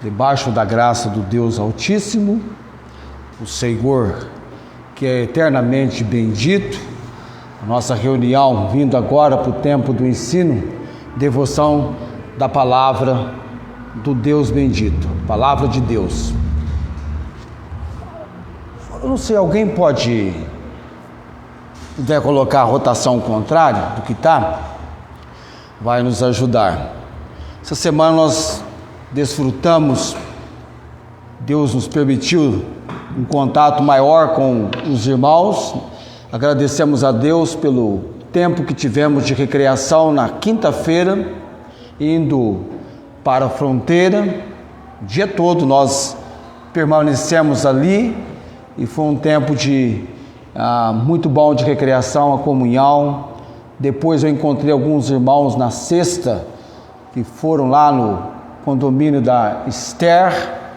debaixo da graça do Deus Altíssimo, o Senhor que é eternamente bendito, a nossa reunião vindo agora para o tempo do ensino, devoção da palavra do Deus bendito, palavra de Deus. Eu não sei, alguém pode colocar a rotação contrária do que está? Vai nos ajudar. Essa semana nós desfrutamos, Deus nos permitiu um contato maior com os irmãos. Agradecemos a Deus pelo tempo que tivemos de recreação na quinta-feira, indo para a fronteira. O dia todo nós permanecemos ali e foi um tempo muito bom de recreação, a comunhão. Depois eu encontrei alguns irmãos na sexta que foram lá no condomínio da Esther,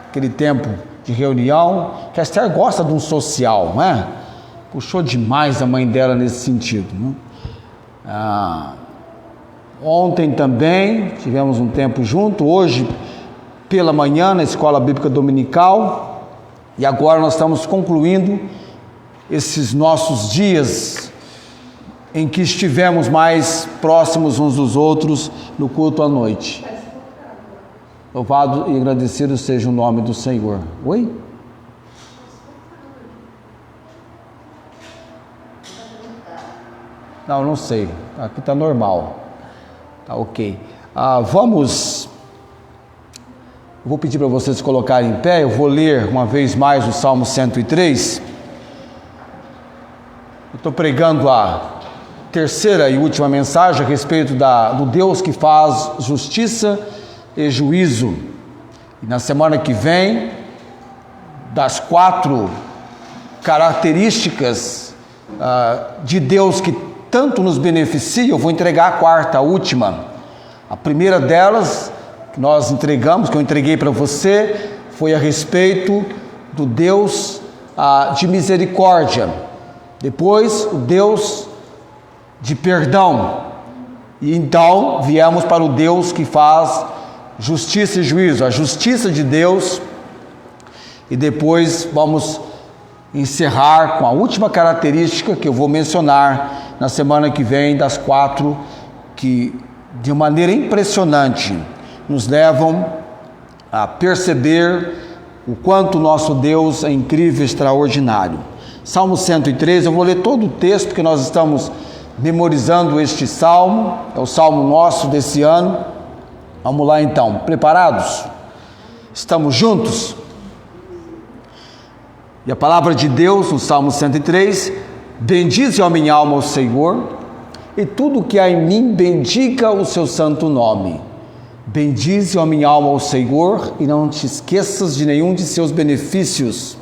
aquele tempo de reunião, que a Esther gosta de um social, não é? Puxou demais a mãe dela nesse sentido, né? Ontem também tivemos um tempo junto, hoje pela manhã na escola bíblica dominical, e agora nós estamos concluindo esses nossos dias em que estivemos mais próximos uns dos outros no culto à noite. Louvado e agradecido seja o nome do Senhor. Oi? Não sei. Aqui está normal. Tá ok. Eu vou pedir para vocês colocarem em pé. Eu vou ler uma vez mais o Salmo 103. Eu estou pregando a terceira e última mensagem a respeito do Deus que faz justiça e juízo. E na semana que vem, das 4 características de Deus que tanto nos beneficia, eu vou entregar a quarta, a última. A primeira delas que nós entregamos, que eu entreguei para você, foi a respeito do Deus de misericórdia. Depois, o Deus de perdão. E então viemos para o Deus que faz justiça e juízo, a justiça de Deus. E depois vamos encerrar com a última característica que eu vou mencionar na semana que vem, das 4 que de maneira impressionante nos levam a perceber o quanto nosso Deus é incrível e extraordinário. Salmo 103, eu vou ler todo o texto que nós estamos memorizando este salmo, é o salmo nosso desse ano. Vamos lá então, preparados? Estamos juntos? E a palavra de Deus no Salmo 103, bendize a minha alma ao Senhor, e tudo que há em mim bendiga o seu santo nome. Bendize a minha alma ao Senhor, e não te esqueças de nenhum de seus benefícios.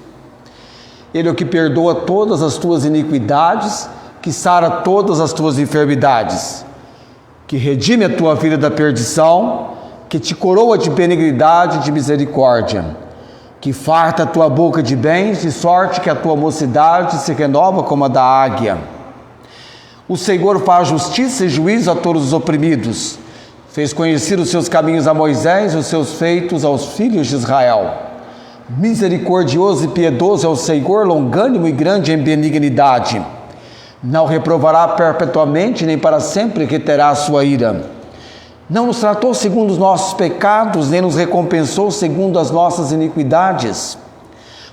Ele é o que perdoa todas as tuas iniquidades, que sara todas as tuas enfermidades, que redime a tua vida da perdição, que te coroa de benignidade e de misericórdia, que farta a tua boca de bens, de sorte que a tua mocidade se renova como a da águia. O Senhor faz justiça e juízo a todos os oprimidos, fez conhecer os seus caminhos a Moisés e os seus feitos aos filhos de Israel. Misericordioso e piedoso é o Senhor, longânimo e grande em benignidade. Não reprovará perpetuamente, nem para sempre reterá a sua ira. Não nos tratou segundo os nossos pecados, nem nos recompensou segundo as nossas iniquidades.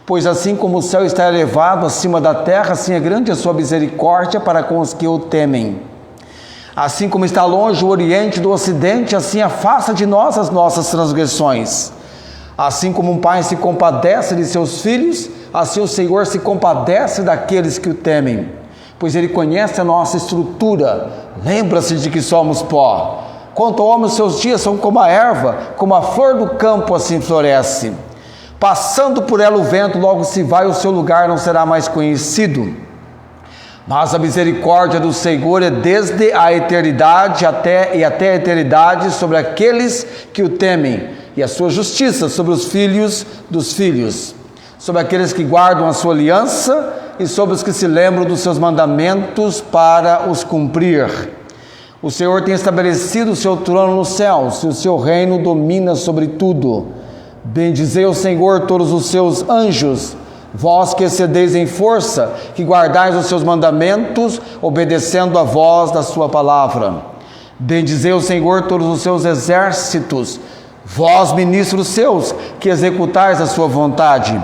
Pois assim como o céu está elevado acima da terra, assim é grande a sua misericórdia para com os que o temem. Assim como está longe o oriente do ocidente, assim afasta de nós as nossas transgressões. Assim como um pai se compadece de seus filhos, assim o Senhor se compadece daqueles que o temem. Pois Ele conhece a nossa estrutura, lembra-se de que somos pó. Quanto ao homem, os seus dias são como a erva, como a flor do campo assim floresce. Passando por ela o vento, logo se vai, o seu lugar não será mais conhecido. Mas a misericórdia do Senhor é desde a eternidade até a eternidade sobre aqueles que o temem, e a sua justiça sobre os filhos dos filhos, sobre aqueles que guardam a sua aliança e sobre os que se lembram dos seus mandamentos para os cumprir. O Senhor tem estabelecido o seu trono nos céus, e o seu reino domina sobre tudo. Bendizei o Senhor todos os seus anjos, vós que excedeis em força, que guardais os seus mandamentos, obedecendo a voz da sua palavra. Bendizei o Senhor todos os seus exércitos, vós ministros seus, que executais a sua vontade.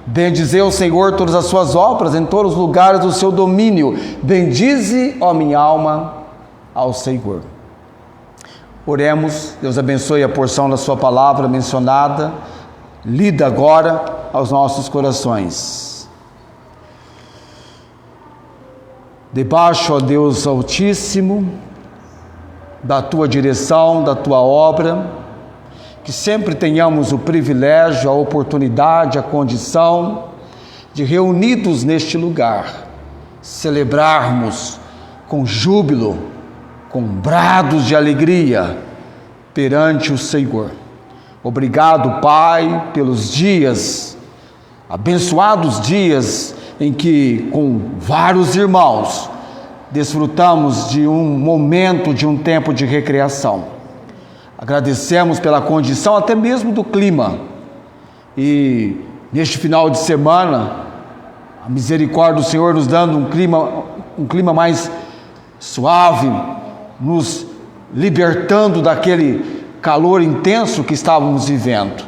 Bendizei o Senhor todas as suas obras em todos os lugares do seu domínio. Bendize, ó minha alma, ao Senhor. Oremos. Deus abençoe a porção da sua palavra mencionada, lida agora aos nossos corações. Debaixo, ó Deus Altíssimo, da tua direção, da tua obra, que sempre tenhamos o privilégio, a oportunidade, a condição de, reunidos neste lugar, celebrarmos com júbilo, com brados de alegria perante o Senhor. Obrigado, Pai, pelos dias, abençoados dias, em que com vários irmãos desfrutamos de um momento, de um tempo de recreação. Agradecemos pela condição até mesmo do clima. E neste final de semana, a misericórdia do Senhor nos dando um clima mais suave, nos libertando daquele calor intenso que estávamos vivendo.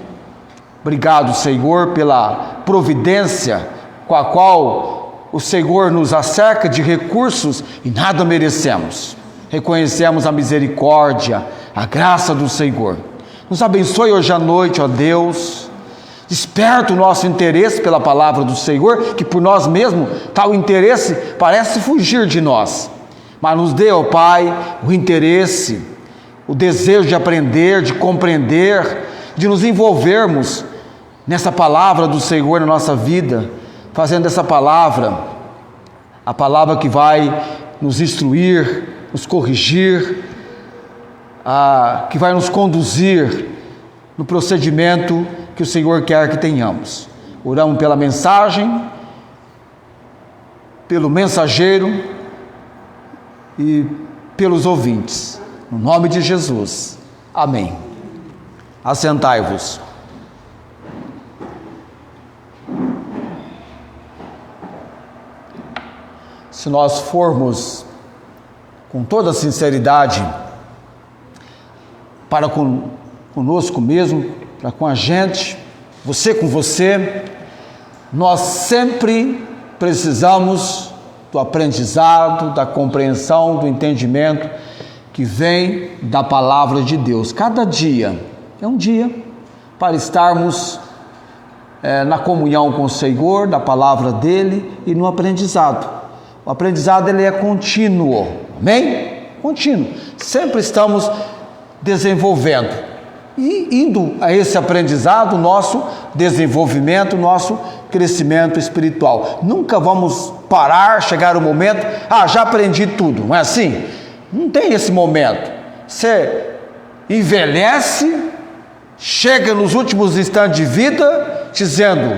Obrigado, Senhor, pela providência com a qual o Senhor nos acerca de recursos e nada merecemos. Reconhecemos a misericórdia, a graça do Senhor. Nos abençoe hoje à noite, ó Deus. Desperta o nosso interesse pela palavra do Senhor, que por nós mesmos tal interesse parece fugir de nós. Mas nos dê, ó Pai, o interesse, o desejo de aprender, de compreender, de nos envolvermos nessa palavra do Senhor na nossa vida, fazendo essa palavra, a palavra que vai nos instruir, nos corrigir, que vai nos conduzir no procedimento que o Senhor quer que tenhamos. Oramos pela mensagem, pelo mensageiro e pelos ouvintes. No nome de Jesus. Amém. Assentai-vos. Se nós formos com toda sinceridade para conosco mesmo, para com a gente, você com você, nós sempre precisamos do aprendizado, da compreensão, do entendimento que vem da palavra de Deus. Cada dia é um dia para estarmos na comunhão com o Senhor, da palavra dele e no aprendizado. O aprendizado ele é contínuo, amém? Contínuo. Sempre estamos desenvolvendo e indo a esse aprendizado, nosso desenvolvimento, nosso crescimento espiritual. Nunca vamos parar, chegar o momento, já aprendi tudo, não é assim? Não tem esse momento. Você envelhece, chega nos últimos instantes de vida, dizendo,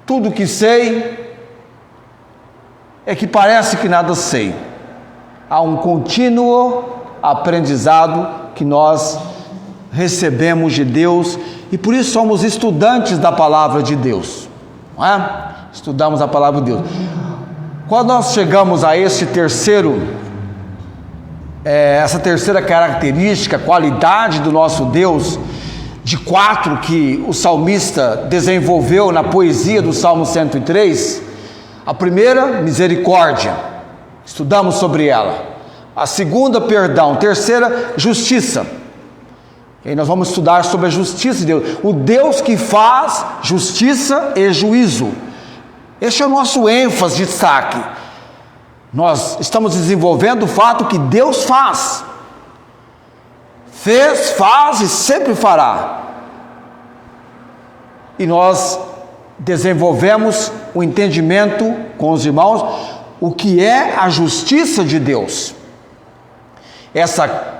tudo que sei é que parece que nada sei. Há um contínuo aprendizado que nós recebemos de Deus e por isso somos estudantes da palavra de Deus, não é? Estudamos a palavra de Deus. Quando nós chegamos a essa terceira característica, qualidade do nosso Deus, de 4 que o salmista desenvolveu na poesia do Salmo 103, a primeira, misericórdia, estudamos sobre ela. A segunda, perdão. Terceira, justiça. E aí nós vamos estudar sobre a justiça de Deus. O Deus que faz justiça e juízo. Este é o nosso ênfase de destaque. Nós estamos desenvolvendo o fato que Deus faz. Fez, faz e sempre fará. E nós desenvolvemos o entendimento com os irmãos, o que é a justiça de Deus. Essa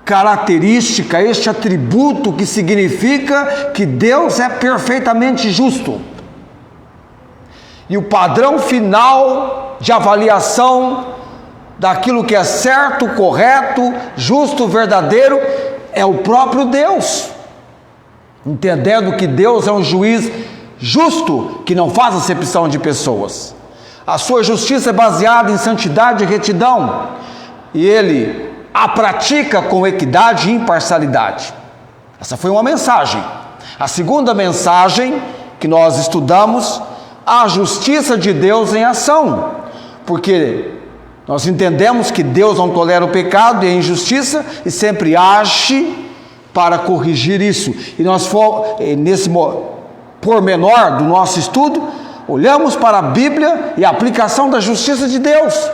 característica, este atributo que significa que Deus é perfeitamente justo. E o padrão final de avaliação daquilo que é certo, correto, justo, verdadeiro, é o próprio Deus. Entendendo que Deus é um juiz justo, que não faz acepção de pessoas. A sua justiça é baseada em santidade e retidão, e Ele a pratica com equidade e imparcialidade. Essa foi uma mensagem. A segunda mensagem que nós estudamos, a justiça de Deus em ação, porque nós entendemos que Deus não tolera o pecado e a injustiça e sempre age para corrigir isso. E nós, nesse pormenor do nosso estudo, olhamos para a Bíblia e a aplicação da justiça de Deus,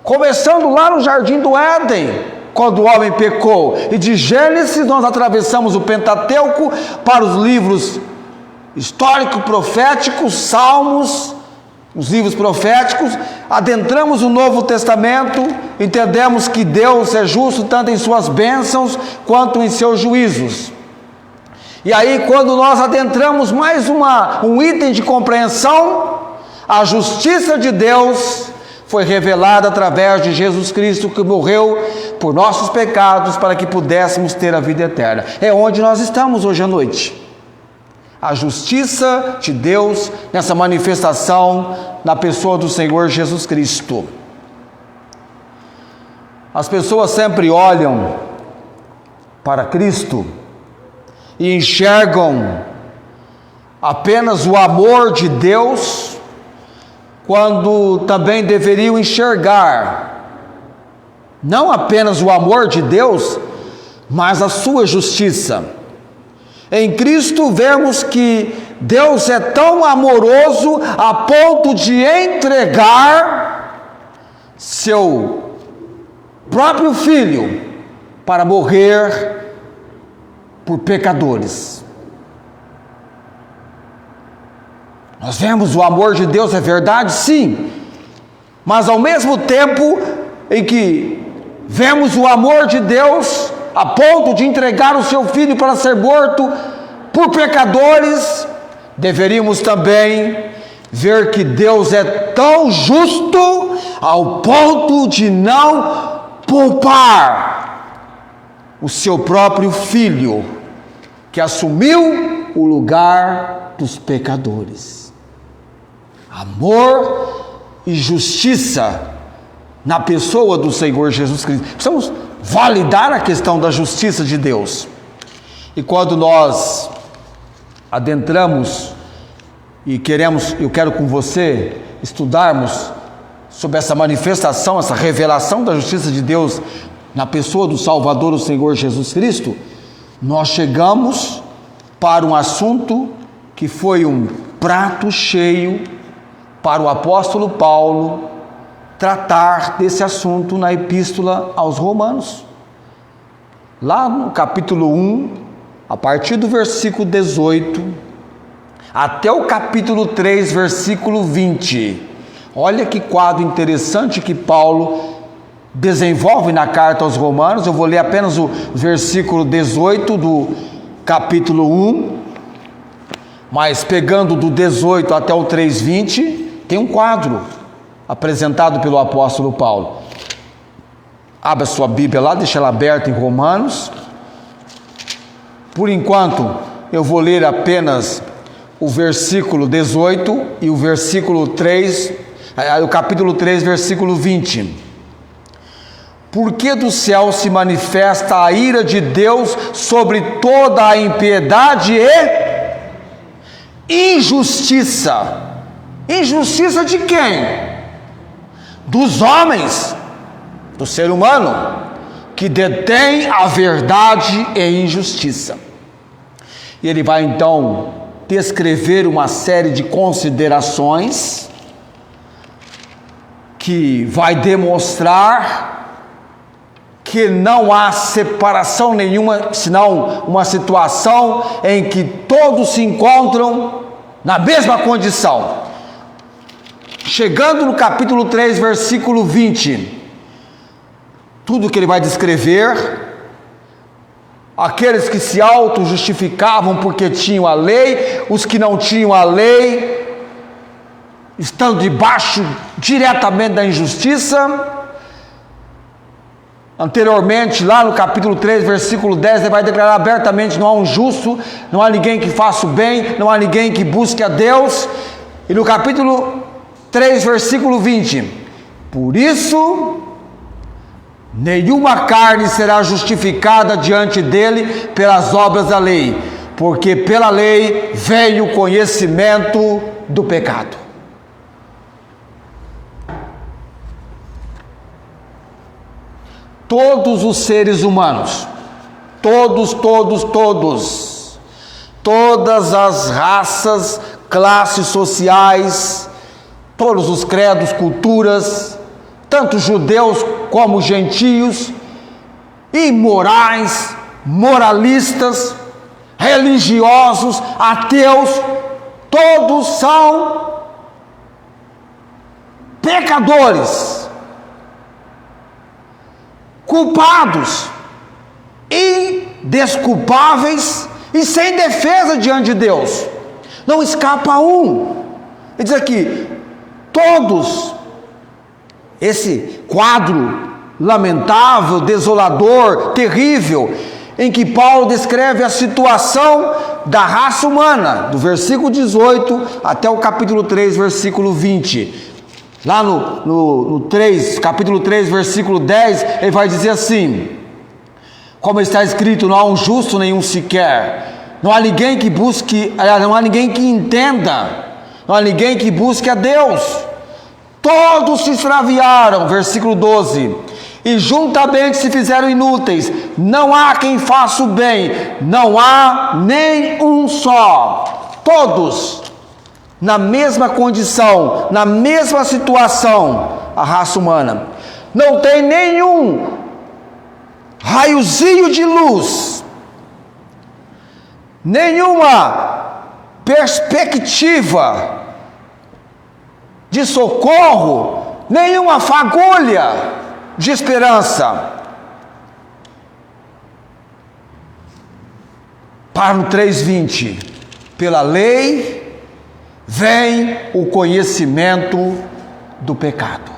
começando lá no Jardim do Éden, quando o homem pecou, e de Gênesis nós atravessamos o Pentateuco para os livros histórico, proféticos, Salmos, os livros proféticos, adentramos o Novo Testamento, entendemos que Deus é justo tanto em suas bênçãos quanto em seus juízos. E aí, quando nós adentramos mais um item de compreensão, a justiça de Deus foi revelada através de Jesus Cristo, que morreu por nossos pecados para que pudéssemos ter a vida eterna. É onde nós estamos hoje à noite. A justiça de Deus nessa manifestação na pessoa do Senhor Jesus Cristo. As pessoas sempre olham para Cristo e enxergam apenas o amor de Deus, quando também deveriam enxergar não apenas o amor de Deus, mas a sua justiça. Em Cristo vemos que Deus é tão amoroso a ponto de entregar seu próprio Filho para morrer por pecadores. Nós vemos o amor de Deus, é verdade? Sim. Mas ao mesmo tempo em que vemos o amor de Deus a ponto de entregar o seu Filho para ser morto por pecadores, deveríamos também ver que Deus é tão justo ao ponto de não poupar o seu próprio Filho, que assumiu o lugar dos pecadores. Amor e justiça na pessoa do Senhor Jesus Cristo. Precisamos validar a questão da justiça de Deus. E quando nós adentramos e eu quero com você estudarmos sobre essa manifestação, essa revelação da justiça de Deus na pessoa do Salvador, o Senhor Jesus Cristo, nós chegamos para um assunto que foi um prato cheio para o apóstolo Paulo tratar desse assunto na epístola aos Romanos. Lá no capítulo 1, a partir do versículo 18, até o capítulo 3, versículo 20. Olha que quadro interessante que Paulo desenvolve na carta aos Romanos. Eu vou ler apenas o versículo 18 do capítulo 1, mas pegando do 18 até o 3:20, tem um quadro apresentado pelo apóstolo Paulo. Abra sua Bíblia lá, deixa ela aberta em Romanos. Por enquanto, eu vou ler apenas o versículo 18 e o versículo 3, o capítulo 3, versículo 20. Porque do céu se manifesta a ira de Deus sobre toda a impiedade e injustiça. Injustiça de quem? Dos homens, do ser humano, que detém a verdade e injustiça. E ele vai então descrever uma série de considerações que vai demonstrar que não há separação nenhuma, senão uma situação em que todos se encontram na mesma condição. Chegando no capítulo 3, versículo 20, tudo que ele vai descrever, aqueles que se auto-justificavam porque tinham a lei, os que não tinham a lei, estando debaixo diretamente da injustiça, Anteriormente, lá no capítulo 3, versículo 10, ele vai declarar abertamente: não há um justo, não há ninguém que faça o bem, não há ninguém que busque a Deus. E no capítulo 3, versículo 20: por isso, nenhuma carne será justificada diante dele pelas obras da lei, porque pela lei veio o conhecimento do pecado. Todos os seres humanos, todas as raças, classes sociais, todos os credos, culturas, tanto judeus como gentios, imorais, moralistas, religiosos, ateus, todos são pecadores, culpados, indesculpáveis e sem defesa diante de Deus. Não escapa um. Ele diz aqui: todos. Esse quadro lamentável, desolador, terrível, em que Paulo descreve a situação da raça humana, do versículo 18 até o capítulo 3, versículo 20. Lá no capítulo 3, versículo 10, ele vai dizer assim: como está escrito, não há um justo nenhum sequer, não há ninguém que busque, não há ninguém que entenda, não há ninguém que busque a Deus, todos se extraviaram, versículo 12, e juntamente se fizeram inúteis, não há quem faça o bem, não há nem um só. Todos na mesma condição, na mesma situação, a raça humana. Não tem nenhum raiozinho de luz, nenhuma perspectiva de socorro, nenhuma fagulha de esperança. Para no 3:20, pela lei vem o conhecimento do pecado.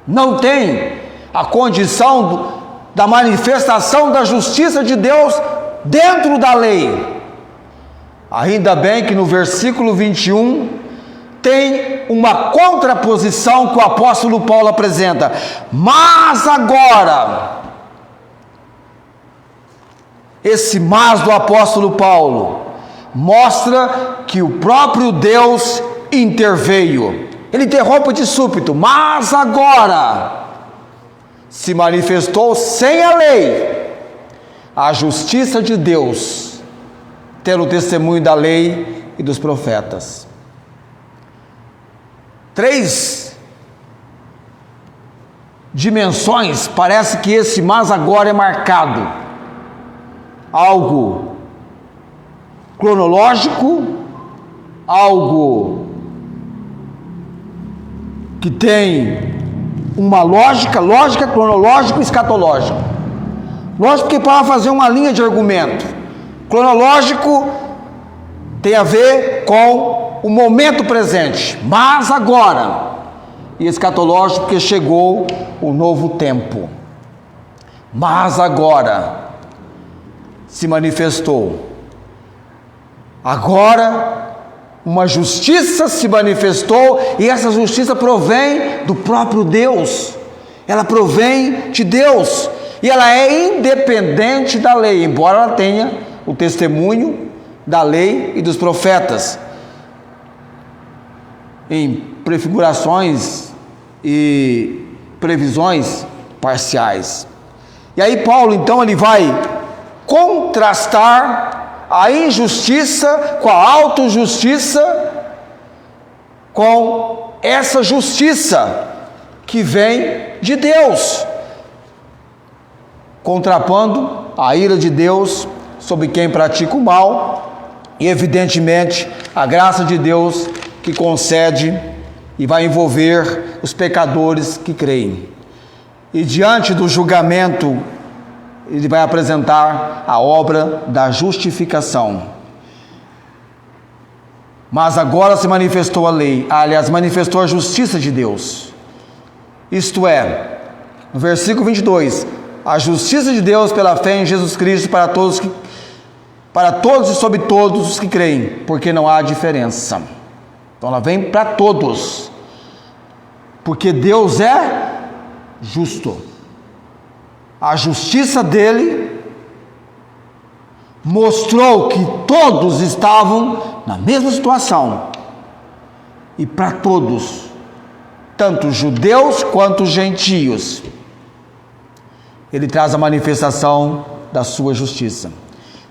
Não tem a condição da manifestação da justiça de Deus dentro da lei. Ainda bem que no versículo 21 tem uma contraposição que o apóstolo Paulo apresenta. Mas agora, esse mas do apóstolo Paulo mostra que o próprio Deus interveio. Ele interrompe de súbito: mas agora se manifestou sem a lei a justiça de Deus, tendo testemunho da lei e dos profetas. 3 dimensões, parece que esse mas agora é marcado. Algo cronológico, algo que tem uma lógica cronológica e escatológica. Lógico que para fazer uma linha de argumento, cronológico tem a ver com o momento presente, mas agora, e escatológico porque chegou o novo tempo. Mas agora se manifestou. Agora uma justiça se manifestou, e essa justiça provém do próprio Deus. Ela provém de Deus, e ela é independente da lei, embora ela tenha o testemunho da lei e dos profetas, em prefigurações e previsões parciais. E aí Paulo então ele vai contrastar a injustiça com a autojustiça, com essa justiça que vem de Deus, contrapondo a ira de Deus sobre quem pratica o mal, e evidentemente a graça de Deus que concede e vai envolver os pecadores que creem. E diante do julgamento, ele vai apresentar a obra da justificação. Mas agora se manifestou a lei, aliás, manifestou a justiça de Deus. Isto é, No versículo 22, a justiça de Deus pela fé em Jesus Cristo para todos e sobre todos os que creem, porque não há diferença. Então ela vem para todos, porque Deus é justo. A justiça dele mostrou que todos estavam na mesma situação, e para todos, tanto judeus quanto gentios, ele traz a manifestação da sua justiça.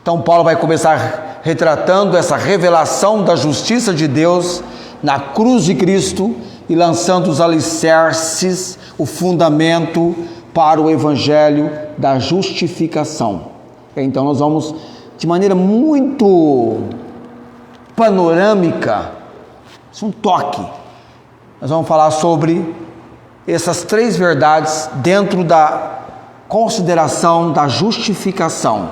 Então Paulo vai começar retratando essa revelação da justiça de Deus na cruz de Cristo e lançando os alicerces, o fundamento para o evangelho da justificação. Então nós vamos, de maneira muito panorâmica, um toque, nós vamos falar sobre essas três verdades dentro da consideração da justificação.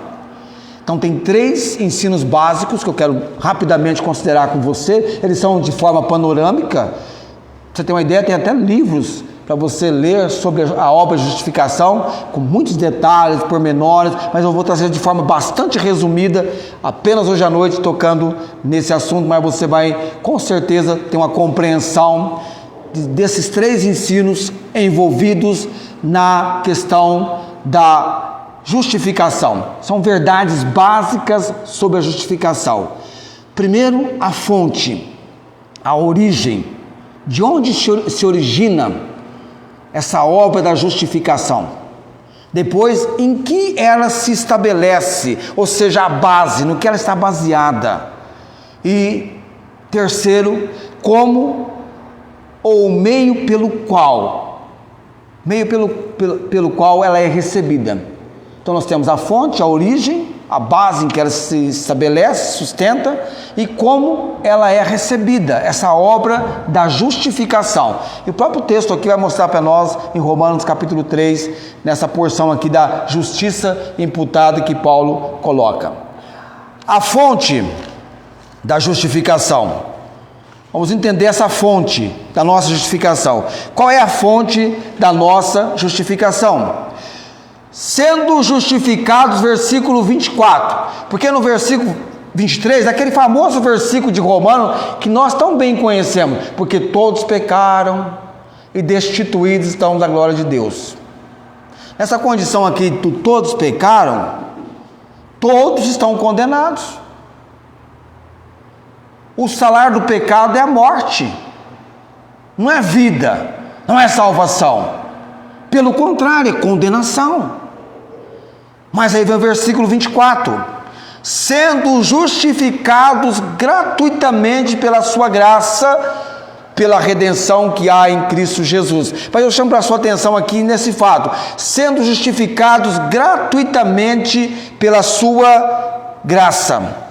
Então tem três ensinos básicos que eu quero rapidamente considerar com você. Eles são de forma panorâmica. Pra você ter uma ideia, tem até livros para você ler sobre a obra de justificação, com muitos detalhes, pormenores, mas eu vou trazer de forma bastante resumida, apenas hoje à noite, tocando nesse assunto, mas você vai, com certeza, ter uma compreensão desses três ensinos envolvidos na questão da justificação. São verdades básicas sobre a justificação. Primeiro, a fonte, a origem, de onde se origina essa obra da justificação. Depois, em que ela se estabelece, ou seja, a base, no que ela está baseada. E terceiro, como ou meio pelo qual ela é recebida. Então nós temos a fonte, a origem, a base em que ela se estabelece, sustenta, e como ela é recebida, essa obra da justificação. E o próprio texto aqui vai mostrar para nós, em Romanos capítulo 3, nessa porção aqui da justiça imputada que Paulo coloca. A fonte da justificação. Vamos entender essa fonte da nossa justificação. Qual é a fonte da nossa justificação? Sendo justificados, versículo 24, porque no versículo 23, aquele famoso versículo de Romanos, que nós tão bem conhecemos, porque todos pecaram e destituídos estão da glória de Deus. Nessa condição aqui, todos pecaram, todos estão condenados. O salário do pecado é a morte, não é vida, não é salvação, pelo contrário, é condenação. Mas aí vem o versículo 24, sendo justificados gratuitamente pela sua graça, pela redenção que há em Cristo Jesus. Mas eu chamo para a sua atenção aqui nesse fato, sendo justificados gratuitamente pela sua graça.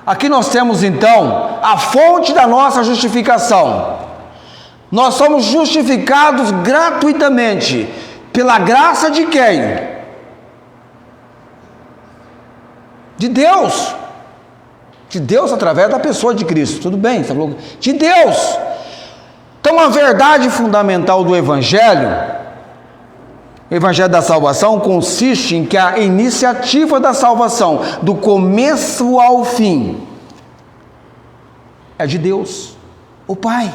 Aqui nós temos então a fonte da nossa justificação. Nós somos justificados gratuitamente pela graça de quem? De Deus. De Deus através da pessoa de Cristo. Tudo bem? De Deus. Então a verdade fundamental do Evangelho, o Evangelho da salvação, consiste em que a iniciativa da salvação, do começo ao fim, é de Deus, o Pai.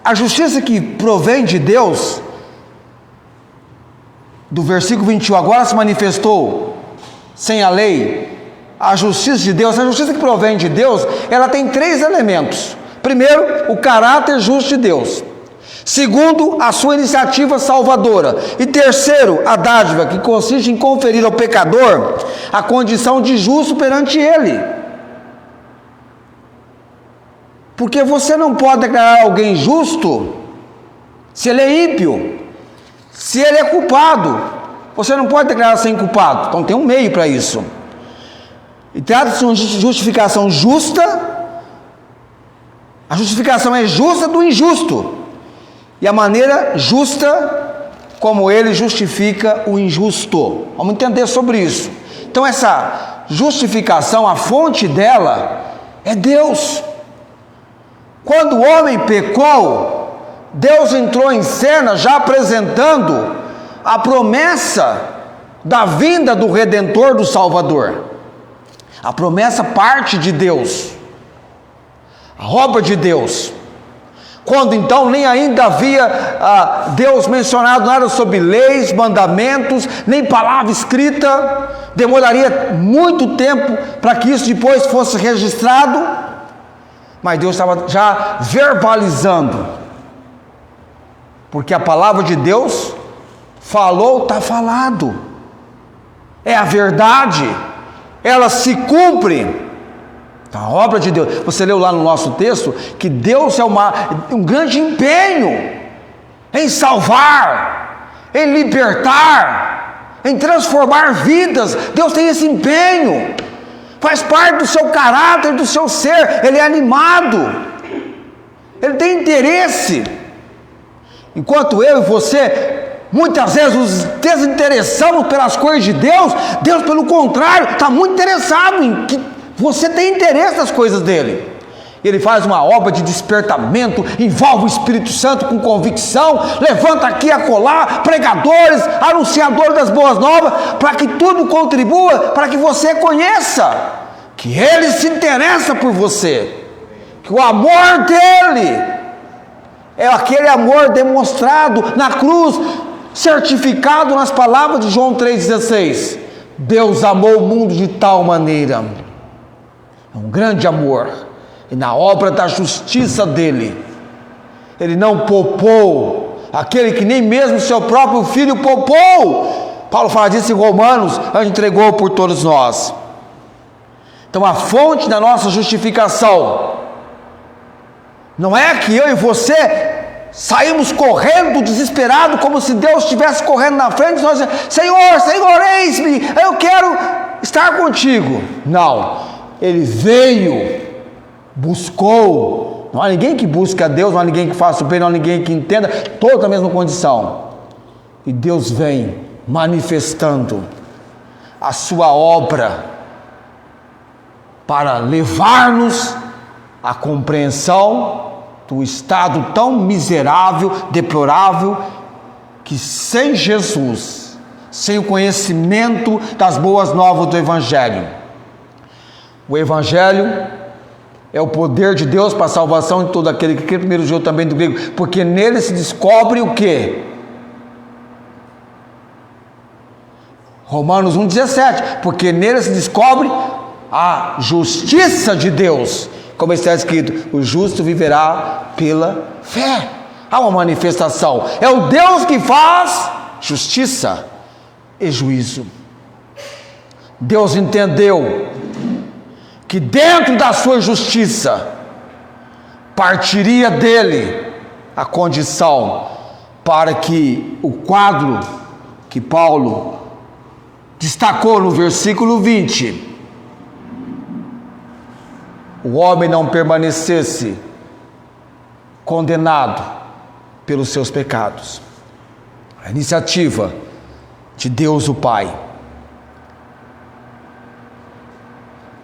A justiça que provém de Deus, do versículo 21, agora se manifestou sem a lei. A justiça de Deus, a justiça que provém de Deus, ela tem três elementos. Primeiro, o caráter justo de Deus. Segundo, a sua iniciativa salvadora. E terceiro, a dádiva, que consiste em conferir ao pecador a condição de justo perante ele. Porque você não pode declarar alguém justo se ele é ímpio, se ele é culpado. Você não pode declarar sem culpado. Então tem um meio para isso. E trata-se de uma justificação justa. A justificação é justa do injusto. E a maneira justa como ele justifica o injusto. Vamos entender sobre isso. Então essa justificação, a fonte dela é Deus. Quando o homem pecou, Deus entrou em cena já apresentando a promessa da vinda do Redentor, do Salvador. A promessa parte de Deus, a obra de Deus. Quando então nem ainda havia Deus mencionado nada sobre leis, mandamentos, nem palavra escrita, demoraria muito tempo para que isso depois fosse registrado, mas Deus estava já verbalizando, porque a palavra de Deus falou, está falado, é a verdade, ela se cumpre. A obra de Deus, você leu lá no nosso texto, que Deus é um grande empenho em salvar, em libertar, em transformar vidas. Deus tem esse empenho, faz parte do seu caráter, do seu ser, Ele é animado, Ele tem interesse. Enquanto eu e você, muitas vezes nos desinteressamos pelas coisas de Deus, Deus pelo contrário, está muito interessado em que você tem interesse nas coisas dele. Ele faz uma obra de despertamento, envolve o Espírito Santo com convicção, levanta aqui a acolá pregadores, anunciadores das boas novas, para que tudo contribua, para que você conheça que ele se interessa por você, que o amor dele é aquele amor demonstrado na cruz, certificado nas palavras de João 3,16. Deus amou o mundo de tal maneira, é um grande amor, e na obra da justiça dele, ele não poupou aquele que nem mesmo seu próprio filho poupou. Paulo fala disso em Romanos, ele entregou por todos nós. Então a fonte da nossa justificação não é que eu e você saímos correndo desesperado, como se Deus estivesse correndo na frente, nós dizemos: Senhor, Senhor, eis-me, eu quero estar contigo. Não, ele veio, buscou. Não há ninguém que busque a Deus, não há ninguém que faça o bem, não há ninguém que entenda, todos na mesma condição. E Deus vem manifestando a sua obra para levar-nos à compreensão do estado tão miserável, deplorável, que sem Jesus, sem o conhecimento das boas novas do Evangelho, o Evangelho é o poder de Deus para a salvação de todo aquele que crê, primeiro judeu também do grego, porque nele se descobre o quê? Romanos 1,17, porque nele se descobre a justiça de Deus, como está escrito: o justo viverá pela fé. Há uma manifestação, é o Deus que faz justiça e juízo. Deus entendeu que dentro da sua justiça partiria dele a condição para que o quadro que Paulo destacou no versículo 20, o homem não permanecesse condenado pelos seus pecados. A iniciativa de Deus o Pai.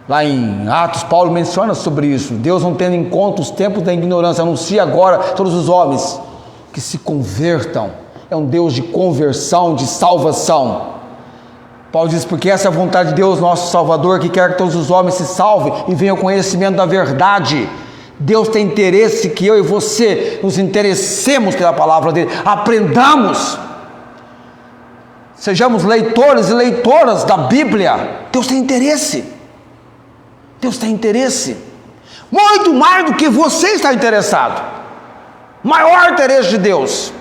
Lá em Atos, Paulo menciona sobre isso. Deus, não tendo em conta os tempos da ignorância, anuncia agora a todos os homens que se convertam. É um Deus de conversão, de salvação. Paulo diz: porque essa é a vontade de Deus, nosso Salvador, que quer que todos os homens se salvem e venham ao conhecimento da verdade. Deus tem interesse que eu e você nos interessemos pela palavra dele, aprendamos, sejamos leitores e leitoras da Bíblia. Deus tem interesse. Deus tem interesse, muito mais do que você está interessado, maior interesse de Deus.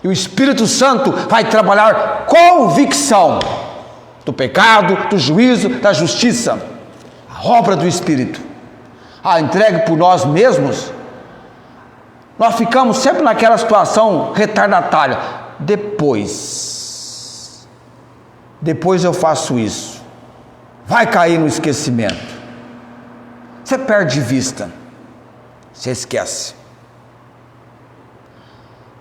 E o Espírito Santo vai trabalhar convicção do pecado, do juízo, da justiça, a obra do Espírito. Entregue por nós mesmos, nós ficamos sempre naquela situação retardatária: depois eu faço isso. Vai cair no esquecimento. Você perde de vista, você esquece.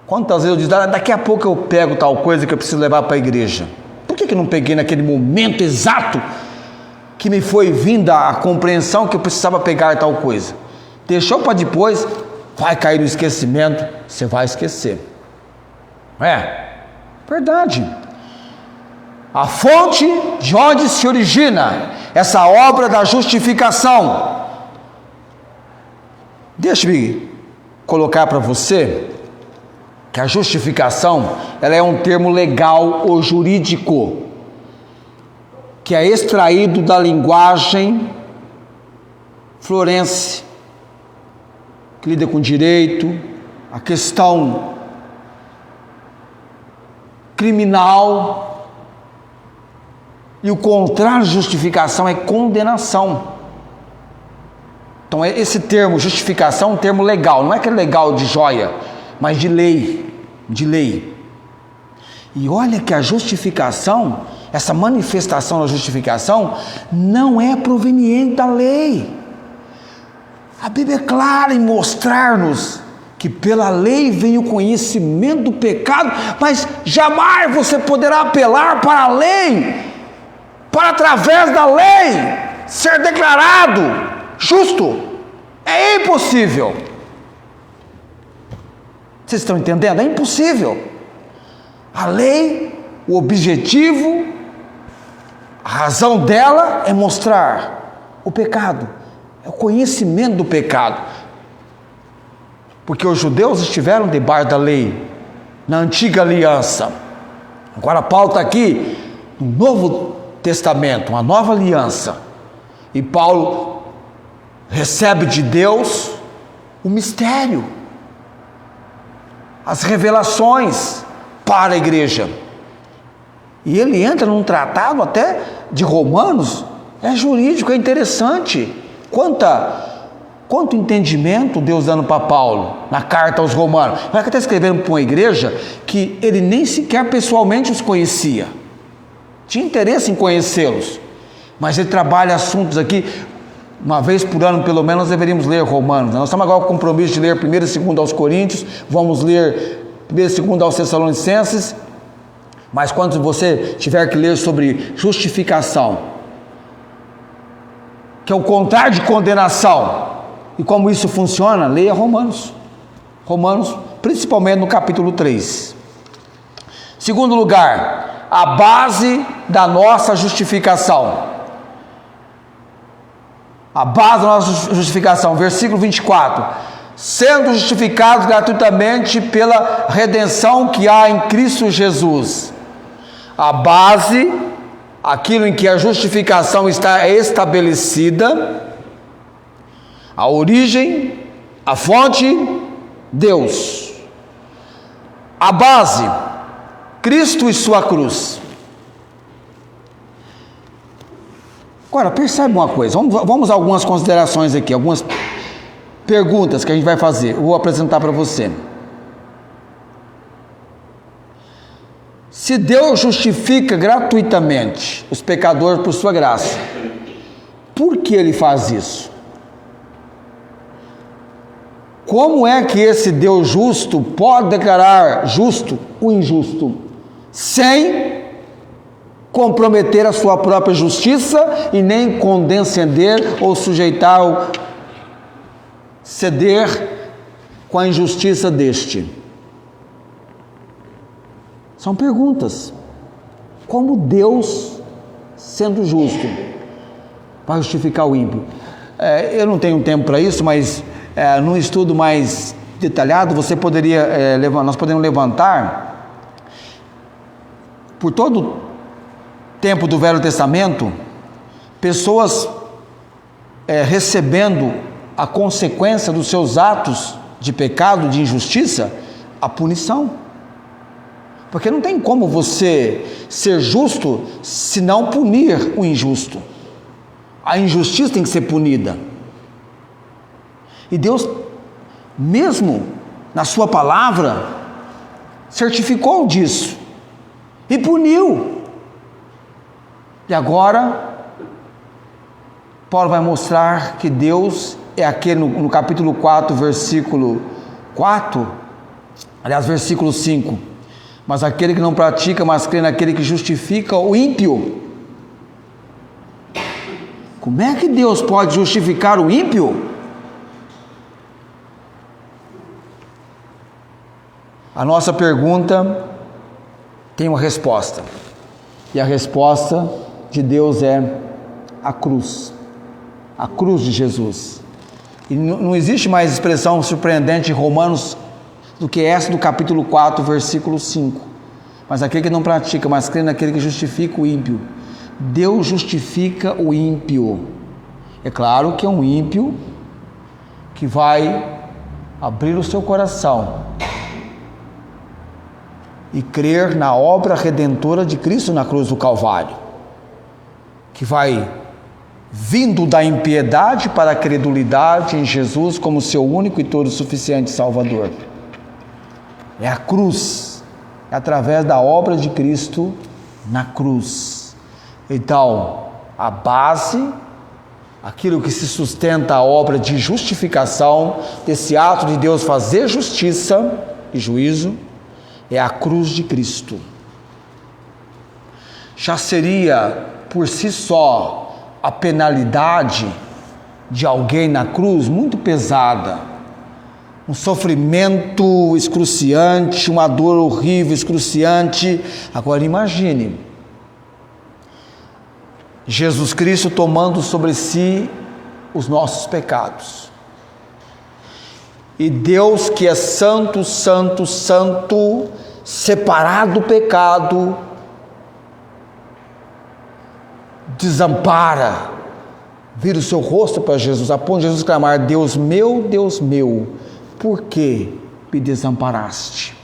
Quantas vezes eu digo: daqui a pouco eu pego tal coisa que eu preciso levar para a igreja. Por que não peguei naquele momento exato que me foi vinda a compreensão que eu precisava pegar tal coisa. Deixou para depois, vai cair no esquecimento, você vai esquecer. Verdade. A fonte de onde se origina essa obra da justificação. Deixe-me colocar para você que a justificação, ela é um termo legal ou jurídico, que é extraído da linguagem florense, que lida com direito, a questão criminal, e o contrário de justificação é condenação. Então esse termo justificação é um termo legal, não é aquele legal de joia, mas de lei, E olha que a justificação, essa manifestação da justificação, não é proveniente da lei. A Bíblia é clara em mostrar-nos que pela lei vem o conhecimento do pecado, mas jamais você poderá apelar para a lei, para através da lei ser declarado justo. É impossível. Vocês estão entendendo? É impossível. A lei, o objetivo, a razão dela é mostrar o pecado, é o conhecimento do pecado. Porque os judeus estiveram debaixo da lei, na antiga aliança. Agora Paulo está aqui no Novo Testamento, uma nova aliança. E Paulo recebe de Deus o mistério, as revelações para a igreja. E ele entra num tratado até de Romanos, é jurídico, é interessante. Quanto entendimento Deus dando para Paulo na carta aos Romanos. Vai que está escrevendo para uma igreja que ele nem sequer pessoalmente os conhecia. Tinha interesse em conhecê-los, mas ele trabalha assuntos aqui. Uma vez por ano, pelo menos, deveríamos ler Romanos. Nós estamos agora com o compromisso de ler 1 e 2 aos Coríntios, vamos ler 1 e 2 aos Tessalonicenses, mas quando você tiver que ler sobre justificação, que é o contrário de condenação, e como isso funciona, leia Romanos, principalmente no capítulo 3. Segundo lugar, a base da nossa justificação. A base da nossa justificação, versículo 24: sendo justificados gratuitamente pela redenção que há em Cristo Jesus. A base, aquilo em que a justificação está estabelecida, a origem, a fonte, Deus. A base, Cristo e sua cruz. Agora, percebe uma coisa, vamos a algumas considerações aqui, algumas perguntas que a gente vai fazer, eu vou apresentar para você. Se Deus justifica gratuitamente os pecadores por sua graça, por que Ele faz isso? Como é que esse Deus justo pode declarar justo o injusto, sem comprometer a sua própria justiça e nem condescender ou sujeitar, ceder com a injustiça deste? São perguntas. Como Deus, sendo justo, vai justificar o ímpio? Eu não tenho tempo para isso, mas num estudo mais detalhado, nós poderíamos levantar, por todo o tempo do Velho Testamento, pessoas recebendo a consequência dos seus atos de pecado, de injustiça, a punição. Porque não tem como você ser justo se não punir o injusto. A injustiça tem que ser punida. E Deus, mesmo na sua palavra, certificou disso e puniu. E agora, Paulo vai mostrar que Deus é aquele, no capítulo 4, versículo 4, aliás, versículo 5, mas aquele que não pratica, mas crê naquele que justifica o ímpio. Como é que Deus pode justificar o ímpio? A nossa pergunta tem uma resposta. E a resposta de Deus é a cruz. A cruz de Jesus. E não existe mais expressão surpreendente em Romanos do que essa do capítulo 4, versículo 5. Mas aquele que não pratica, mas crê naquele que justifica o ímpio. Deus justifica o ímpio. É claro que é um ímpio que vai abrir o seu coração e crer na obra redentora de Cristo na cruz do Calvário, que vai vindo da impiedade para a credulidade em Jesus como seu único e todo suficiente Salvador. É a cruz, é através da obra de Cristo na cruz. Então, a base, aquilo que se sustenta a obra de justificação, desse ato de Deus fazer justiça e juízo, é a cruz de Cristo. Já seria por si só a penalidade de alguém na cruz muito pesada, um sofrimento excruciante, uma dor horrível, excruciante. Agora imagine Jesus Cristo tomando sobre si os nossos pecados. E Deus, que é santo, santo, santo, separado do pecado, desampara, vira o seu rosto para Jesus, a ponto de Jesus clamar: Deus meu, por que me desamparaste?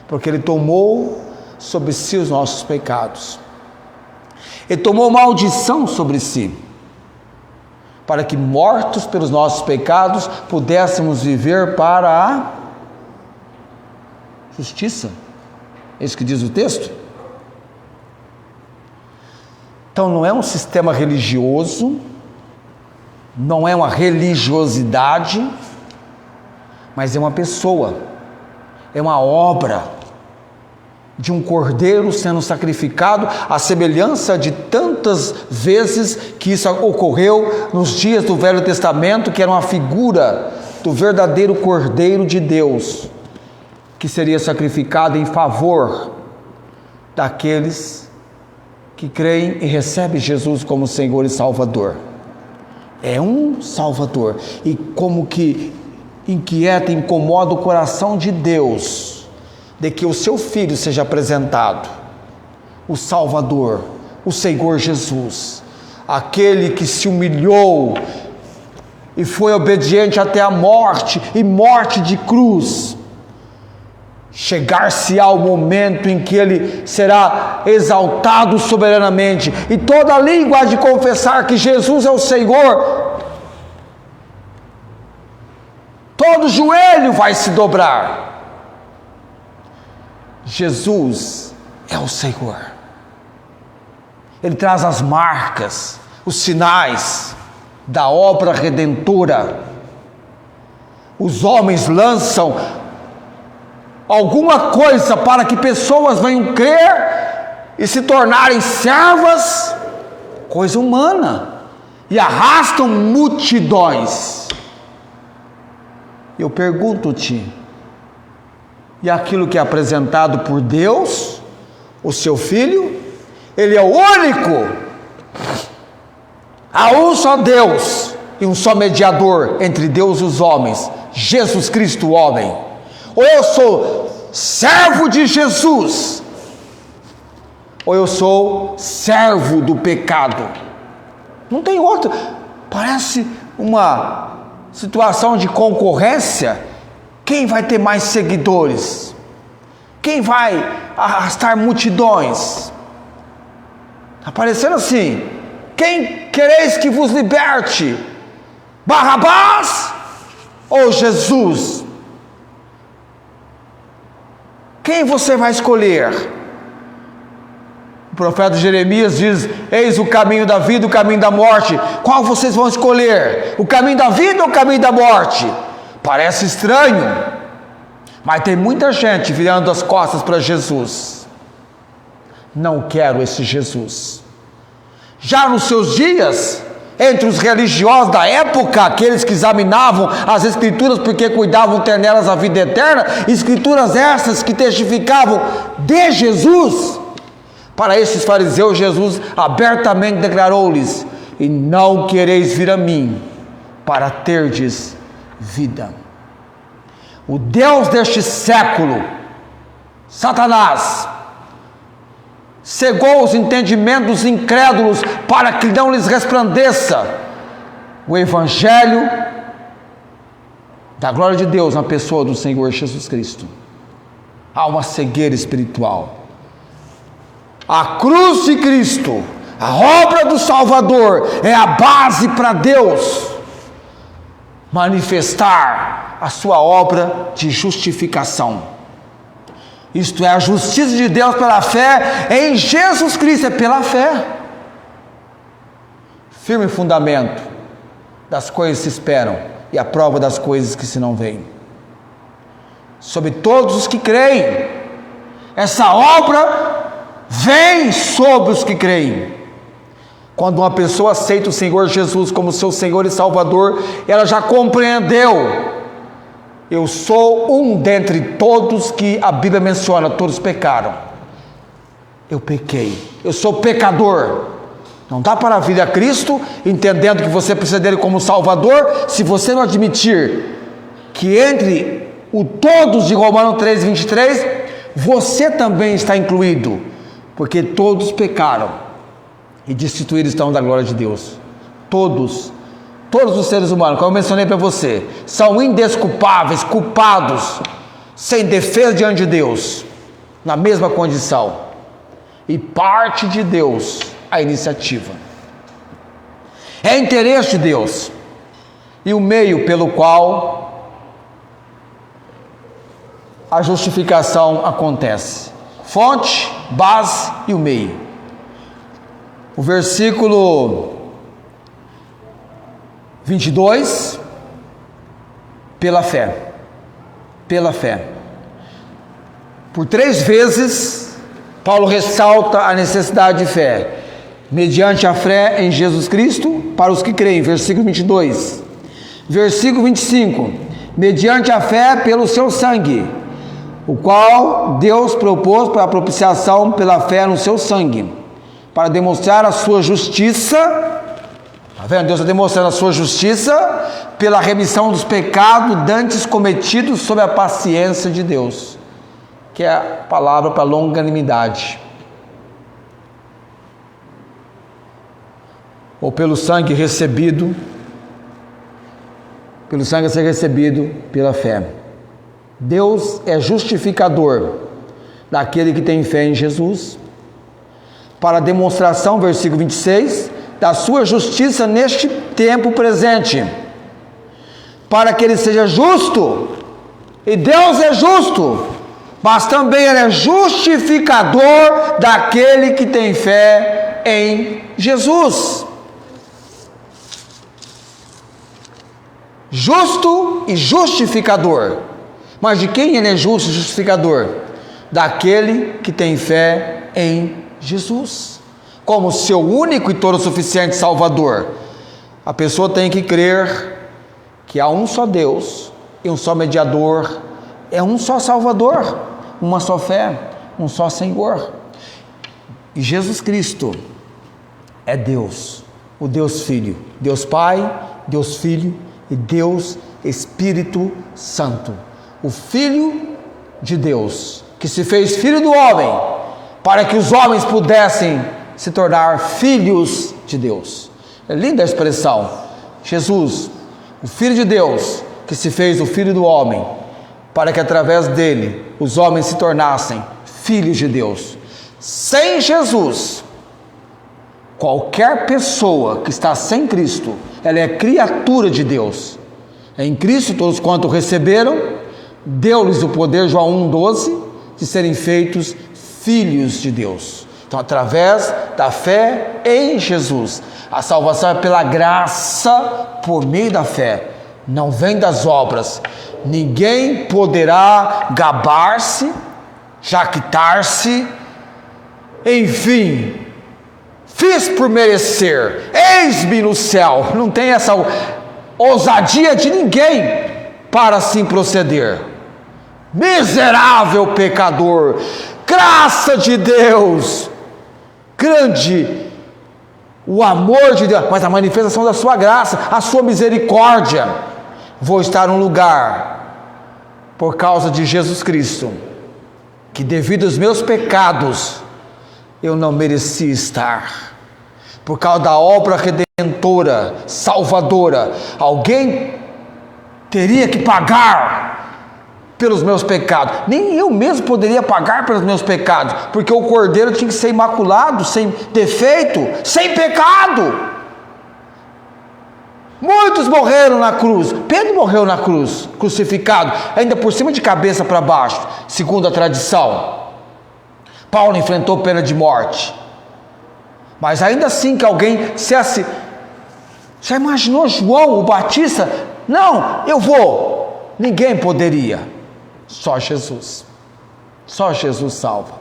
Porque Ele tomou sobre si os nossos pecados. Ele tomou maldição sobre si, para que, mortos pelos nossos pecados, pudéssemos viver para a justiça. É isso que diz o texto? Então não é um sistema religioso, não é uma religiosidade, mas é uma pessoa, é uma obra de um cordeiro sendo sacrificado, à semelhança de tantas vezes que isso ocorreu nos dias do Velho Testamento, que era uma figura do verdadeiro Cordeiro de Deus, que seria sacrificado em favor daqueles que creem e recebem Jesus como Senhor e Salvador. É um Salvador, e como que inquieta, incomoda o coração de Deus, de que o seu Filho seja apresentado, o Salvador, o Senhor Jesus, aquele que se humilhou e foi obediente até a morte, e morte de cruz. Chegar-se-á o momento em que Ele será exaltado soberanamente, e toda língua há de confessar que Jesus é o Senhor, todo joelho vai se dobrar. Jesus é o Senhor. Ele traz as marcas, os sinais da obra redentora. Os homens lançam alguma coisa para que pessoas venham crer e se tornarem servas, coisa humana, e arrastam multidões. Eu pergunto-te, e aquilo que é apresentado por Deus, o seu Filho, Ele é o único, há um só Deus e um só mediador entre Deus e os homens, Jesus Cristo, o homem. Ou eu sou servo de Jesus, ou eu sou servo do pecado. Não tem outra. Parece uma situação de concorrência. Quem vai ter mais seguidores? Quem vai arrastar multidões? Está parecendo assim: quem quereis que vos liberte? Barrabás ou Jesus? Quem você vai escolher? O profeta Jeremias diz: eis o caminho da vida, o caminho da morte. Qual vocês vão escolher? O caminho da vida ou o caminho da morte? Parece estranho, mas tem muita gente virando as costas para Jesus. Não quero esse Jesus. Já nos seus dias, entre os religiosos da época, aqueles que examinavam as Escrituras porque cuidavam ter nelas a vida eterna, Escrituras essas que testificavam de Jesus. Para esses fariseus, Jesus abertamente declarou-lhes: e não quereis vir a mim para terdes vida. O Deus deste século, Satanás, cegou os entendimentos dos incrédulos para que não lhes resplandeça o Evangelho da glória de Deus na pessoa do Senhor Jesus Cristo. Há uma cegueira espiritual. A cruz de Cristo, a obra do Salvador, é a base para Deus manifestar a sua obra de justificação. Isto é, a justiça de Deus pela fé em Jesus Cristo, é pela fé. Firme fundamento das coisas que se esperam e a prova das coisas que se não veem. Sobre todos os que creem, essa obra vem sobre os que creem. Quando uma pessoa aceita o Senhor Jesus como seu Senhor e Salvador, ela já compreendeu: eu sou um dentre todos que a Bíblia menciona, todos pecaram. Eu pequei, eu sou pecador. Não dá para vir a Cristo entendendo que você precisa dele como Salvador, se você não admitir que entre o todos de Romanos 3:23, você também está incluído, porque todos pecaram e destituídos estão da glória de Deus. Todos os seres humanos, como eu mencionei para você, são indesculpáveis, culpados, sem defesa diante de Deus, na mesma condição, e parte de Deus a iniciativa. É interesse de Deus e o meio pelo qual a justificação acontece. Fonte, base e o meio. O versículo 22, pela fé. Pela fé. Por 3 vezes, Paulo ressalta a necessidade de fé. Mediante a fé em Jesus Cristo, para os que creem, versículo 22. Versículo 25, mediante a fé pelo seu sangue, o qual Deus propôs para a propiciação pela fé no seu sangue, para demonstrar a sua justiça. Está vendo? Deus está demonstrando a sua justiça pela remissão dos pecados dantes cometidos sob a paciência de Deus, que é a palavra para longanimidade. Ou pelo sangue recebido, pelo sangue a ser recebido pela fé. Deus é justificador daquele que tem fé em Jesus, para a demonstração, versículo 26, da sua justiça neste tempo presente, para que ele seja justo, e Deus é justo, mas também ele é justificador daquele que tem fé em Jesus. Justo e justificador. Mas de quem ele é justo e justificador? Daquele que tem fé em Jesus, como seu único e todo suficiente Salvador. A pessoa tem que crer que há um só Deus e um só mediador, é um só Salvador, uma só fé, um só Senhor. E Jesus Cristo é Deus, o Deus Filho, Deus Pai, Deus Filho e Deus Espírito Santo, o Filho de Deus, que se fez Filho do homem, para que os homens pudessem se tornar filhos de Deus. É linda a expressão. Jesus, o Filho de Deus, que se fez o Filho do homem, para que através dele os homens se tornassem filhos de Deus. Sem Jesus, qualquer pessoa que está sem Cristo, ela é criatura de Deus. Em Cristo, todos quanto receberam, deu-lhes o poder, João 1,12, de serem feitos filhos de Deus. Então, através da fé em Jesus, a salvação é pela graça, por meio da fé, não vem das obras. Ninguém poderá gabar-se, jactar-se, enfim, fiz por merecer, eis-me no céu. Não tem essa ousadia de ninguém para assim proceder. Miserável pecador, graça de Deus, grande o amor de Deus, mas a manifestação da sua graça, a sua misericórdia. Vou estar num lugar por causa de Jesus Cristo, que devido aos meus pecados eu não merecia estar. Por causa da obra redentora, salvadora, alguém teria que pagar pelos meus pecados. Nem eu mesmo poderia pagar pelos meus pecados, porque o cordeiro tinha que ser imaculado, sem defeito, sem pecado. Muitos morreram na cruz. Pedro morreu na cruz, crucificado, ainda por cima de cabeça para baixo, segundo a tradição. Paulo enfrentou pena de morte. Mas ainda assim que alguém dissesse, já imaginou João o Batista? Não, eu vou. Ninguém poderia. Só Jesus. Só Jesus salva.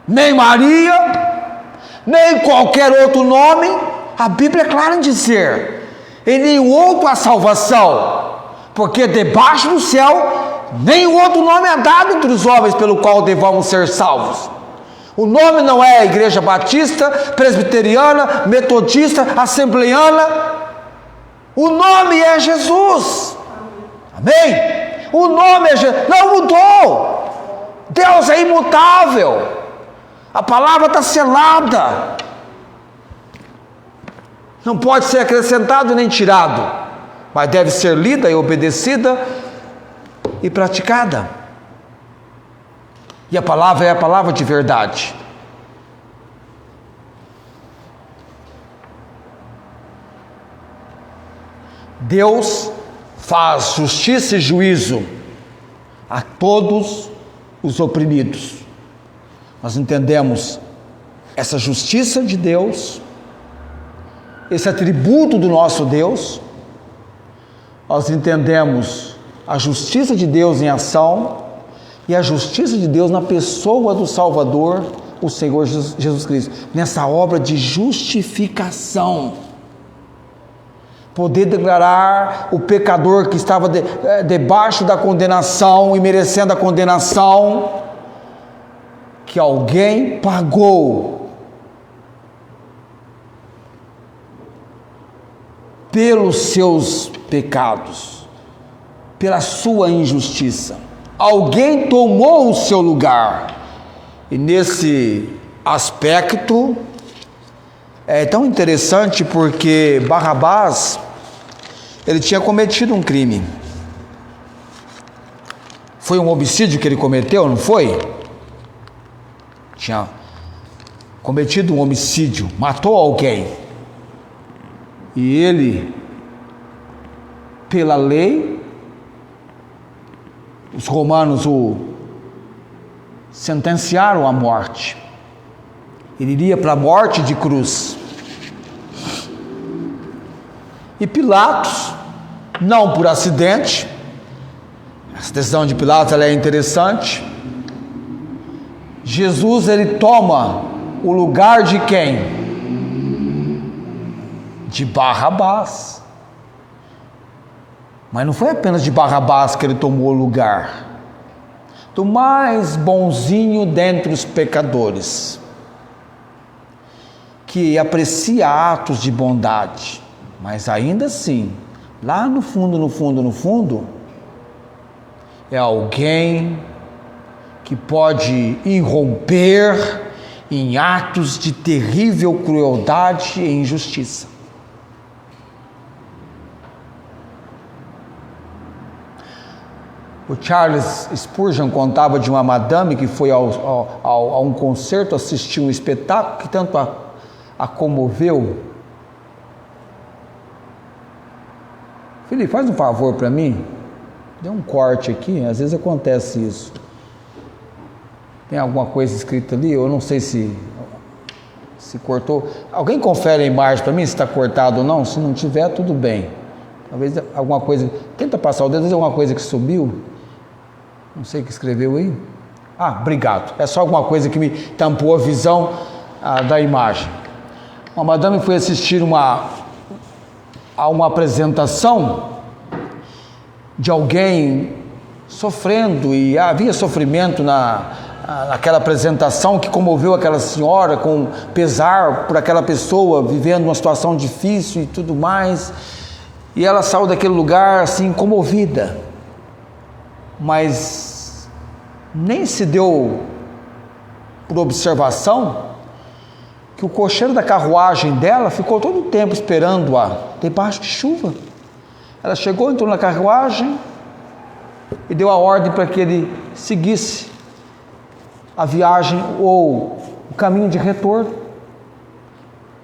Nem Maria, nem qualquer outro nome. A Bíblia é clara em dizer, em nenhum outro há salvação, porque debaixo do céu nenhum outro nome é dado entre os homens pelo qual devamos ser salvos. O nome não é Igreja Batista, Presbiteriana, Metodista, Assembleiana. O nome é Jesus. Amém? O nome é Jesus. Não mudou. Deus é imutável. A palavra está selada. Não pode ser acrescentado nem tirado, mas deve ser lida e obedecida e praticada. E a palavra é a palavra de verdade. Deus faz justiça e juízo a todos os oprimidos. Nós entendemos essa justiça de Deus, esse atributo do nosso Deus. Nós entendemos a justiça de Deus em ação e a justiça de Deus na pessoa do Salvador, o Senhor Jesus Cristo, nessa obra de justificação. Poder declarar o pecador que estava debaixo da condenação e merecendo a condenação, que alguém pagou pelos seus pecados, pela sua injustiça. Alguém tomou o seu lugar. E nesse aspecto é tão interessante, porque Barrabás, ele tinha cometido um crime. Foi um homicídio que ele cometeu, não foi? Tinha cometido um homicídio, matou alguém. E ele, pela lei, os romanos o sentenciaram à morte. Ele iria para a morte de cruz. E Pilatos, não por acidente, essa decisão de Pilatos ela é interessante. Jesus, ele toma o lugar de quem? De Barrabás. Mas não foi apenas de Barrabás que ele tomou o lugar, do mais bonzinho dentre os pecadores, que aprecia atos de bondade, mas ainda assim, lá no fundo, é alguém que pode irromper em atos de terrível crueldade e injustiça. O Charles Spurgeon contava de uma madame que foi a um concerto, assistiu um espetáculo que tanto a comoveu. Felipe, faz um favor para mim, dê um corte aqui, às vezes acontece isso. Tem alguma coisa escrita ali? Eu não sei se cortou. Alguém confere a imagem para mim se está cortado ou não? Se não tiver, tudo bem. Talvez alguma coisa, tenta passar o dedo, às vezes alguma coisa que subiu. Não sei o que escreveu aí. Ah, obrigado. É só alguma coisa que me tampou a visão da imagem. Uma madame foi assistir a uma apresentação de alguém sofrendo, e havia sofrimento naquela apresentação que comoveu aquela senhora, com pesar por aquela pessoa vivendo uma situação difícil e tudo mais, e ela saiu daquele lugar assim comovida, mas nem se deu por observação que o cocheiro da carruagem dela ficou todo o tempo esperando-a debaixo de chuva. Ela chegou, entrou na carruagem e deu a ordem para que ele seguisse a viagem ou o caminho de retorno.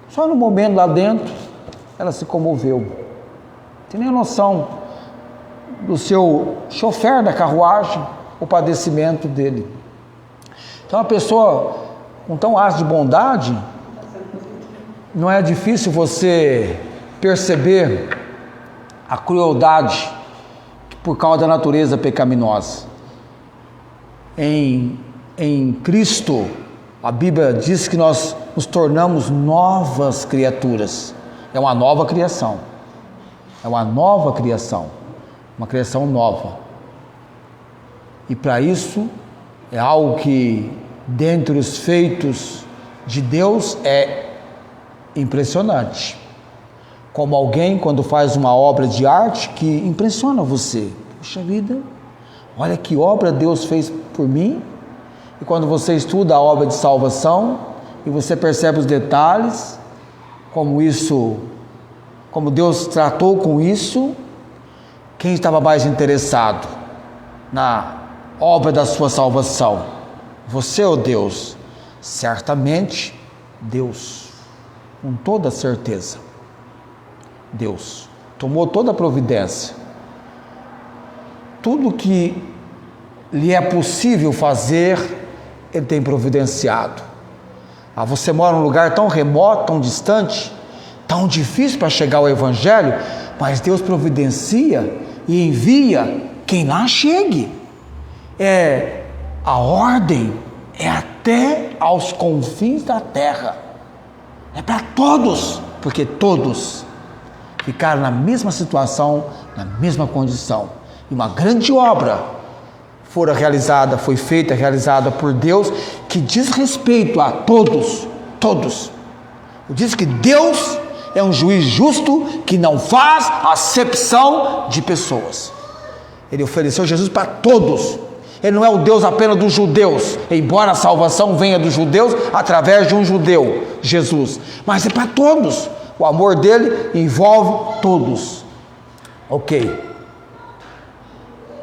Só no momento lá dentro ela se comoveu. Não tem nem noção do seu chofer da carruagem, o padecimento dele. Então, uma pessoa com tão asa de bondade, não é difícil você perceber a crueldade por causa da natureza pecaminosa. Em Cristo, a Bíblia diz que nós nos tornamos novas criaturas. É uma nova criação. É uma nova criação. Uma criação nova. E para isso, é algo que, dentre os feitos de Deus, é impressionante. Como alguém, quando faz uma obra de arte, que impressiona você. Puxa vida, olha que obra Deus fez por mim. E quando você estuda a obra de salvação, e você percebe os detalhes, como Deus tratou com isso, quem estava mais interessado na obra da sua salvação? Você ou Deus? Certamente Deus, com toda certeza. Deus tomou toda a providência. Tudo que lhe é possível fazer, Ele tem providenciado. Você mora num lugar tão remoto, tão distante, tão difícil para chegar ao Evangelho, mas Deus providencia e envia quem lá chegue. A ordem é até aos confins da terra. É para todos, porque todos ficaram na mesma situação, na mesma condição. E uma grande obra foi feita, realizada por Deus, que diz respeito a todos. Diz que Deus é um juiz justo que não faz acepção de pessoas. Ele ofereceu Jesus para todos. Ele não é o Deus apenas dos judeus, embora a salvação venha dos judeus através de um judeu, Jesus, mas é para todos. O amor dele envolve todos. Ok.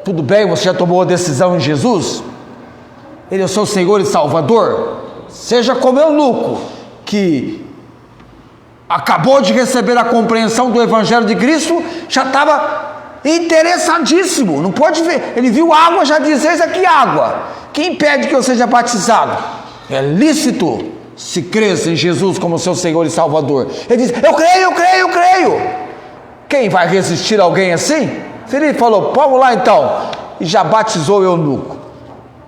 Tudo bem, você já tomou a decisão em Jesus? Ele é o seu Senhor e Salvador? Seja como eunuco, que acabou de receber a compreensão do Evangelho de Cristo, já estava interessadíssimo, não pode ver, ele viu água, já diz: eis aqui água, quem impede que eu seja batizado? É lícito se crês em Jesus como seu Senhor e Salvador. Ele diz: eu creio. Quem vai resistir a alguém assim? Felipe falou: vamos lá então, e já batizou o eunuco.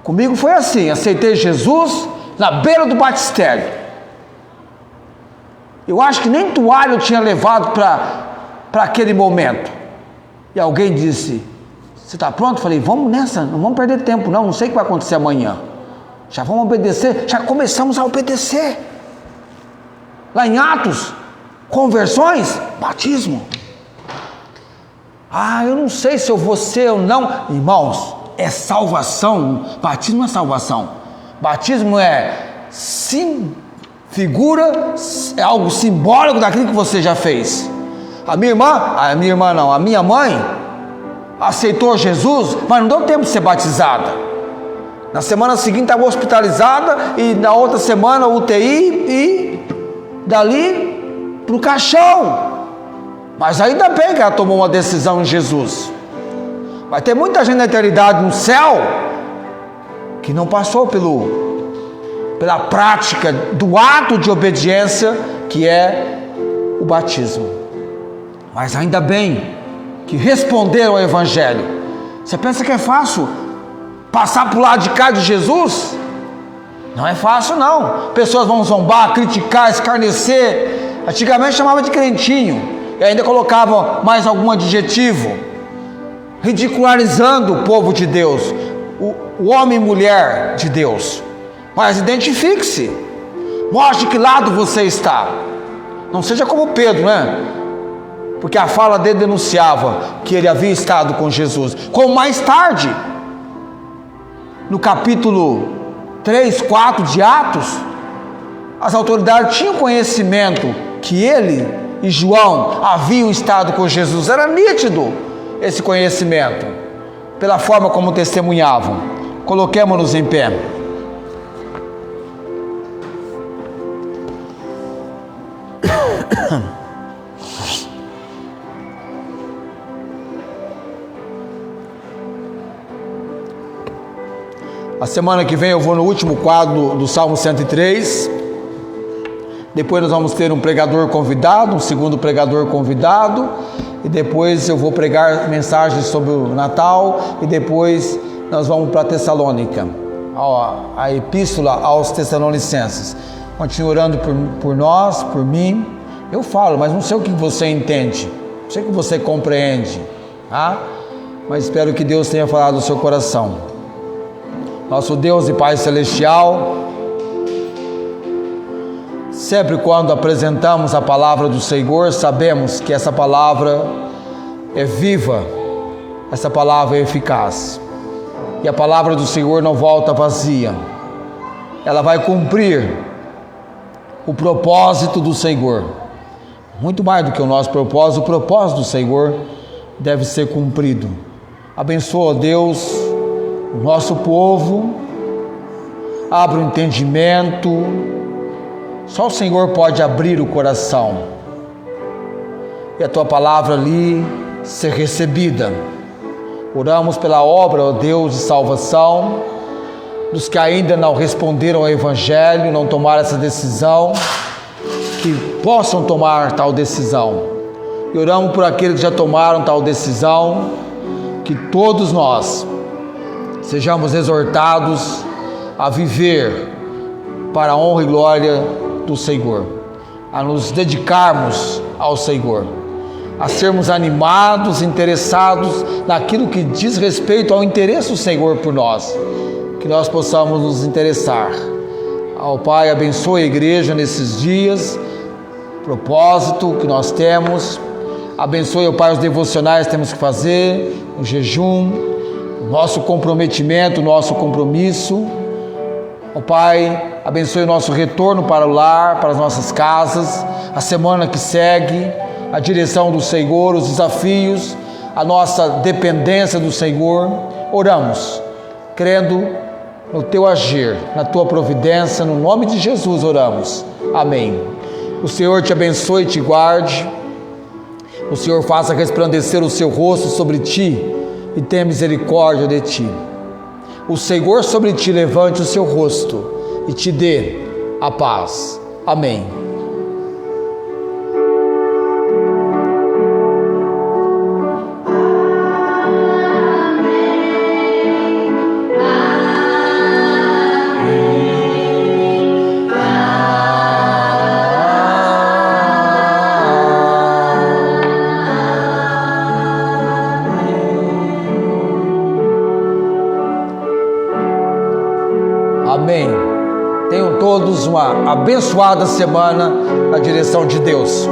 Comigo foi assim, aceitei Jesus na beira do batistério. Eu acho que nem toalha eu tinha levado para aquele momento. E alguém disse: você está pronto? Eu falei: vamos nessa, não vamos perder tempo não sei o que vai acontecer amanhã. Já vamos obedecer, já começamos a obedecer. Lá em Atos, conversões, batismo. Eu não sei se eu vou ser ou não. Irmãos, é salvação. Batismo é salvação. Batismo figura, é algo simbólico daquilo que você já fez. A minha mãe aceitou Jesus, mas não deu tempo de ser batizada. Na semana seguinte estava hospitalizada, e na outra semana UTI, e dali para o caixão. Mas ainda bem que ela tomou uma decisão em Jesus. Vai ter muita gente na eternidade no céu que não passou pela prática do ato de obediência que é o batismo. Mas ainda bem que responderam ao Evangelho. Você pensa que é fácil passar para o lado de cá de Jesus? Não é fácil não. Pessoas vão zombar, criticar, escarnecer, Antigamente chamava de crentinho, e ainda colocava mais algum adjetivo, ridicularizando o povo de Deus, o homem e mulher de Deus. Mas identifique-se, mostre que lado você está. Não seja como Pedro, né? Porque a fala dele denunciava que ele havia estado com Jesus. Como mais tarde, no capítulo 3, 4 de Atos, as autoridades tinham conhecimento que ele e João haviam estado com Jesus. Era nítido esse conhecimento, pela forma como testemunhavam. Coloquemo-nos em pé. A semana que vem eu vou no último quadro do Salmo 103. Depois nós vamos ter um pregador convidado, um segundo pregador convidado. E depois eu vou pregar mensagens sobre o Natal. E depois nós vamos para Tessalônica, a epístola aos Tessalonicenses. Continue orando por nós, por mim. Eu falo, mas não sei o que você entende, não sei o que você compreende, tá? Mas espero que Deus tenha falado no seu coração. Nosso Deus e Pai Celestial, sempre quando apresentamos a palavra do Senhor, sabemos que essa palavra é viva, essa palavra é eficaz, e a palavra do Senhor não volta vazia, ela vai cumprir o propósito do Senhor. Muito mais do que o nosso propósito, o propósito do Senhor deve ser cumprido. Abençoa, Deus, o nosso povo, abre o entendimento. Só o Senhor pode abrir o coração e a tua palavra ali ser recebida. Oramos pela obra, ó Deus, de salvação dos que ainda não responderam ao Evangelho, não tomaram essa decisão, que possam tomar tal decisão. E oramos por aqueles que já tomaram tal decisão, que todos nós sejamos exortados a viver para a honra e glória do Senhor, a nos dedicarmos ao Senhor, a sermos animados, interessados naquilo que diz respeito ao interesse do Senhor por nós, que nós possamos nos interessar. Ao Pai, abençoe a igreja nesses dias, propósito que nós temos. Abençoe, ó Pai, os devocionais que temos que fazer, o jejum, nosso comprometimento, nosso compromisso. Ó Pai, abençoe o nosso retorno para o lar, para as nossas casas, a semana que segue, a direção do Senhor, os desafios, a nossa dependência do Senhor. Oramos, crendo no Teu agir, na Tua providência, no nome de Jesus oramos. Amém. O Senhor te abençoe e te guarde. O Senhor faça resplandecer o seu rosto sobre ti e tenha misericórdia de ti. O Senhor sobre ti levante o seu rosto e te dê a paz. Amém. Amém. Tenham todos uma abençoada semana na direção de Deus.